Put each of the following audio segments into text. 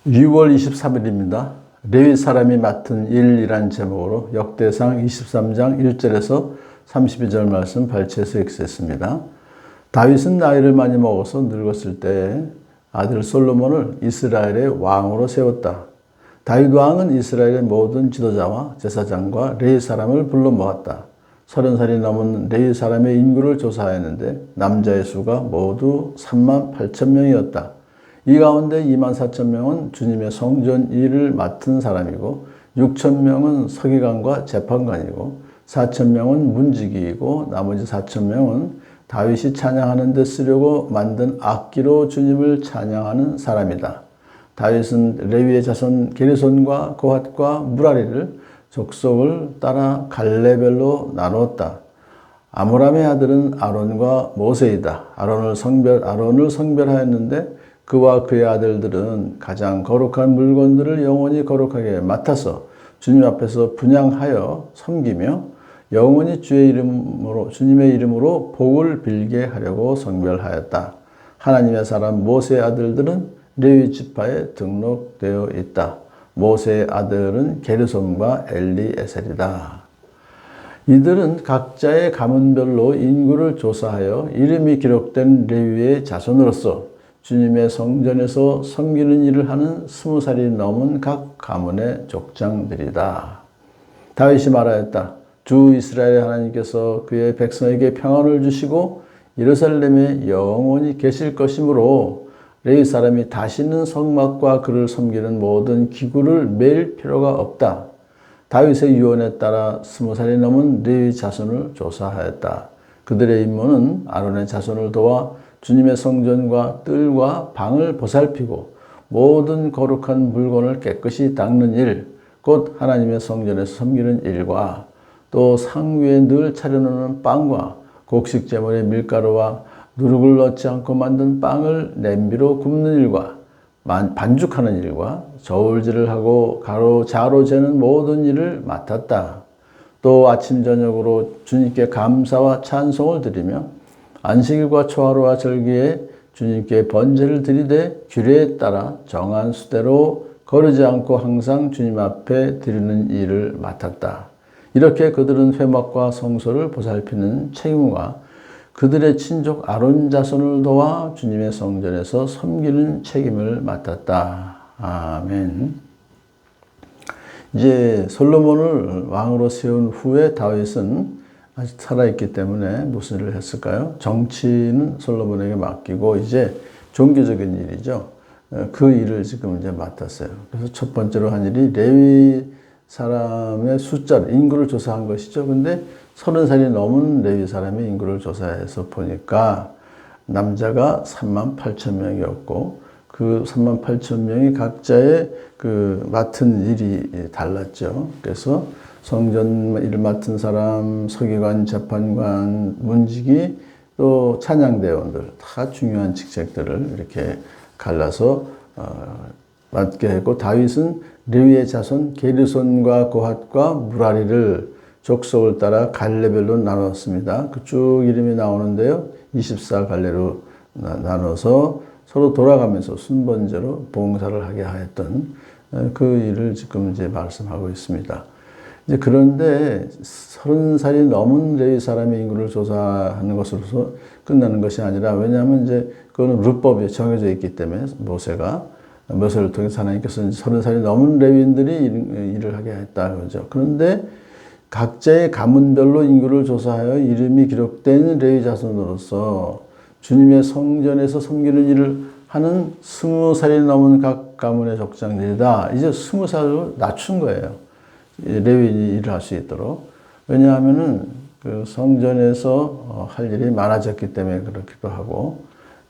6월 23일입니다. 레위 사람이 맡은 일이란 제목으로 역대상 23장 1절에서 32절 말씀 발췌해서 읽겠습니다. 다윗은 나이를 많이 먹어서 늙었을 때 아들 솔로몬을 이스라엘의 왕으로 세웠다. 다윗 왕은 이스라엘의 모든 지도자와 제사장과 레위 사람을 불러 모았다. 30살이 넘은 레위 사람의 인구를 조사하였는데 남자의 수가 모두 38,000명이었다. 이 가운데 24,000명은 주님의 성전 일을 맡은 사람이고 6,000명은 서기관과 재판관이고 4,000명은 문지기이고 나머지 4,000명은 다윗이 찬양하는 데 쓰려고 만든 악기로 주님을 찬양하는 사람이다. 다윗은 레위의 자손 게르손과 고핫과 무라리를 족속을 따라 갈래별로 나누었다. 아므람의 아들은 아론과 모세이다. 아론을 성별하였는데 그와 그의 아들들은 가장 거룩한 물건들을 영원히 거룩하게 맡아서 주님 앞에서 분향하여 섬기며 영원히 주님의 이름으로 복을 빌게 하려고 성별하였다. 하나님의 사람 모세의 아들들은 레위 지파에 등록되어 있다. 모세의 아들은 게르솜과 엘리에셀이다. 이들은 각자의 가문별로 인구를 조사하여 이름이 기록된 레위의 자손으로서 주님의 성전에서 섬기는 일을 하는 20살이 넘은 각 가문의 족장들이다. 다윗이 말하였다. 주 이스라엘의 하나님께서 그의 백성에게 평안을 주시고 예루살렘에 영원히 계실 것이므로 레위 사람이 다시는 성막과 그를 섬기는 모든 기구를 맬 필요가 없다. 다윗의 유언에 따라 20살이 넘은 레위 자손을 조사하였다. 그들의 임무는 아론의 자손을 도와 주님의 성전과 뜰과 방을 보살피고 모든 거룩한 물건을 깨끗이 닦는 일, 곧 하나님의 성전에서 섬기는 일과 또 상위에 늘 차려놓는 빵과 곡식 제물의 밀가루와 누룩을 넣지 않고 만든 빵을 냄비로 굽는 일과 반죽하는 일과 저울질을 하고 자로 재는 모든 일을 맡았다. 또 아침 저녁으로 주님께 감사와 찬송을 드리며 안식일과 초하루와 절기에 주님께 번제를 드리되 규례에 따라 정한 수대로 거르지 않고 항상 주님 앞에 드리는 일을 맡았다. 이렇게 그들은 회막과 성소를 보살피는 책임과 그들의 친족 아론 자손을 도와 주님의 성전에서 섬기는 책임을 맡았다. 아멘. 이제 솔로몬을 왕으로 세운 후에 다윗은 아직 살아있기 때문에 무슨 일을 했을까요? 정치는 솔로몬에게 맡기고 이제 종교적인 일이죠. 그 일을 지금 이제 맡았어요. 그래서 첫 번째로 한 일이 레위 사람의 숫자를, 인구를 조사한 것이죠. 근데 30살이 넘은 레위 사람의 인구를 조사해서 보니까 남자가 38,000명이었고 그 38,000명이 각자의 그 맡은 일이 달랐죠. 그래서 성전 일을 맡은 사람, 서기관, 재판관, 문지기, 또 찬양대원들 다 중요한 직책들을 이렇게 갈라서 맡게 했고 다윗은 레위의 자손 게르손과 고핫과 무라리를 족속을 따라 갈래별로 나눴습니다. 그 쭉 이름이 나오는데요. 24갈래로 나눠서 서로 돌아가면서 순번제로 봉사를 하게 하였던 그 일을 지금 이제 말씀하고 있습니다. 이제 그런데 30살이 넘은 레위 사람의 인구를 조사하는 것으로서 끝나는 것이 아니라 왜냐하면 이제 그거는 율법에 정해져 있기 때문에 모세를 통해서 하나님께서 30살이 넘은 레위인들이 일을 하게 했다 그러죠. 그런데 각자의 가문별로 인구를 조사하여 이름이 기록된 레위 자손으로서 주님의 성전에서 섬기는 일을 하는 20살이 넘은 각 가문의 족장들이다. 이제 20살로 낮춘 거예요. 레위인이 일을 할 수 있도록. 왜냐하면은 그 성전에서 할 일이 많아졌기 때문에 그렇기도 하고,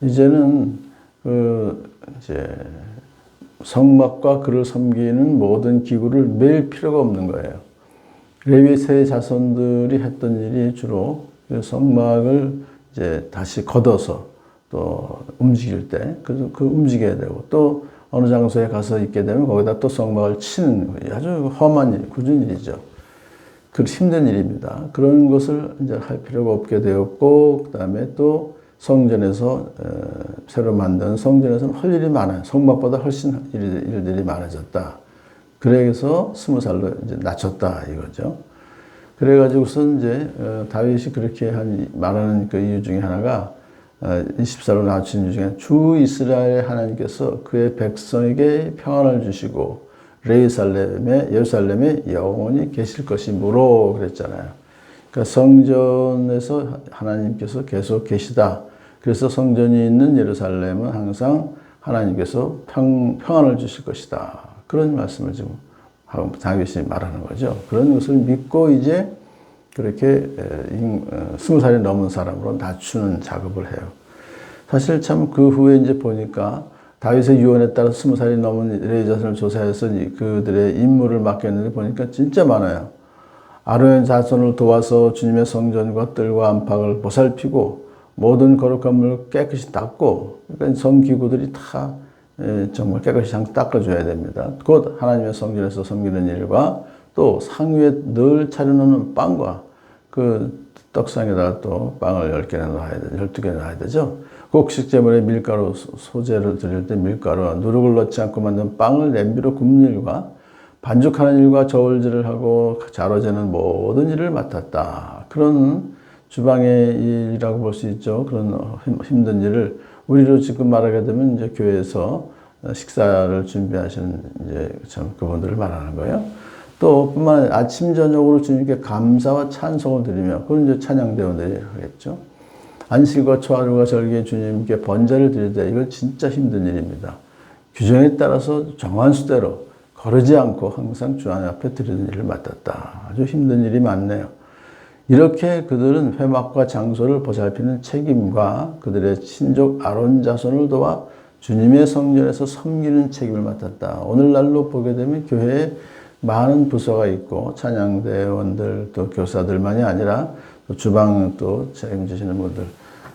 이제는 이제 성막과 그를 섬기는 모든 기구를 맬 필요가 없는 거예요. 레위 세 자손들이 했던 일이 주로 그 성막을 이제 다시 걷어서 또 움직일 때, 그 움직여야 되고, 또 어느 장소에 가서 있게 되면 거기다 또 성막을 치는 거예요. 아주 험한 일, 굳은 일이죠. 그 힘든 일입니다. 그런 것을 이제 할 필요가 없게 되었고, 그 다음에 또 성전에서 새로 만든 성전에서는 할 일이 많아요. 성막보다 훨씬 일들이 많아졌다. 그래서 20살로 이제 낮췄다 이거죠. 그래가지고서 이제 다윗이 그렇게 말하는 그 이유 중에 하나가 20살로 낮춘 이유 중에 주 이스라엘 하나님께서 그의 백성에게 평안을 주시고 예루살렘에 영원히 계실 것이므로 그랬잖아요. 그러니까 성전에서 하나님께서 계속 계시다. 그래서 성전이 있는 예루살렘은 항상 하나님께서 평안을 주실 것이다. 그런 말씀을 지금 다윗이 말하는 거죠. 그런 것을 믿고 이제 그렇게 20살이 넘은 사람으로 낮추는 작업을 해요. 사실 참 그 후에 이제 보니까 다윗의 유언에 따라 20살이 넘은 레위 자손을 조사해서 그들의 임무를 맡겼는데 보니까 진짜 많아요. 아론의 자손을 도와서 주님의 성전과 뜰과 안팎을 보살피고 모든 거룩한 물을 깨끗이 닦고 그러니까 성기구들이 다 정말 깨끗이 닦아줘야 됩니다. 곧 하나님의 성전에서 섬기는 일과 또 상위에 늘 차려놓는 빵과 그 떡상에다가 또 빵을 10개나 놔야 돼, 12개나 놔야 되죠. 곡식 제물에 밀가루 소재를 드릴 때 밀가루와 누룩을 넣지 않고 만든 빵을 냄비로 굽는 일과 반죽하는 일과 저울질을 하고 자로 재는 모든 일을 맡았다. 그런 주방의 일이라고 볼 수 있죠. 그런 힘든 일을 우리로 지금 말하게 되면 이제 교회에서 식사를 준비하시는 이제 참 그분들을 말하는 거예요. 또 뿐만 아니라 아침 저녁으로 주님께 감사와 찬송을 드리며 그건 이제 찬양대원들이 하겠죠. 안식과 초하루가 절기에 주님께 번제를 드릴 때 이건 진짜 힘든 일입니다. 규정에 따라서 정한 수대로 거르지 않고 항상 주 앞에 드리는 일을 맡았다. 아주 힘든 일이 많네요. 이렇게 그들은 회막과 장소를 보살피는 책임과 그들의 친족 아론 자손을 도와 주님의 성전에서 섬기는 책임을 맡았다. 오늘날로 보게 되면 교회에 많은 부서가 있고 찬양대원들 또 교사들만이 아니라 또 주방 또 책임지시는 분들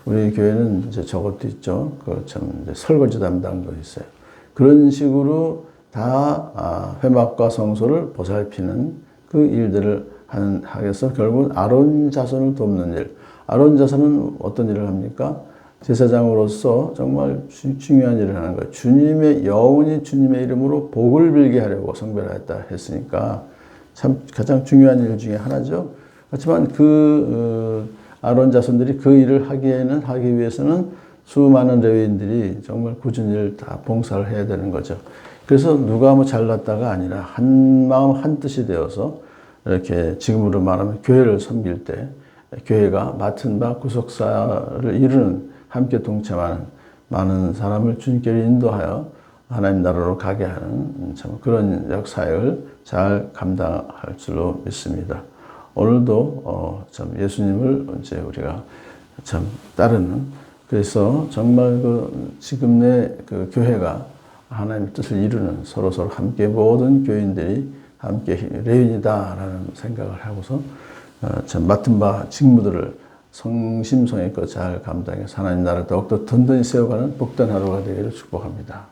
우리 교회는 이제 저것도 있죠. 그 참 설거지 담당도 있어요. 그런 식으로 다 회막과 성소를 보살피는 그 일들을 하겠어. 결국은 아론 자손을 돕는 일. 아론 자손은 어떤 일을 합니까? 제사장으로서 정말 중요한 일을 하는 거예요. 영원히 주님의 이름으로 복을 빌게 하려고 성별하였다 했으니까 참 가장 중요한 일 중에 하나죠. 그렇지만 아론 자손들이 그 일을 하기 위해서는 수많은 레위인들이 정말 굳은 일을 다 봉사를 해야 되는 거죠. 그래서 누가 뭐 잘났다가 아니라 한 마음 한 뜻이 되어서 이렇게 지금으로 말하면 교회를 섬길 때 교회가 맡은 바 구속사를 이루는 함께 동참하는 많은 사람을 주님께로 인도하여 하나님 나라로 가게 하는 참 그런 역사역을 잘 감당할 줄로 믿습니다. 오늘도 참 예수님을 이제 우리가 참 따르는 그래서 정말 지금의 그 교회가 하나님의 뜻을 이루는 서로 함께 모든 교인들이 함께 레인이다라는 생각을 하고서 참 맡은 바 직무들을 성심성의껏 잘 감당해서 하나님 나라를 더욱더 든든히 세워가는 복된 하루가 되기를 축복합니다.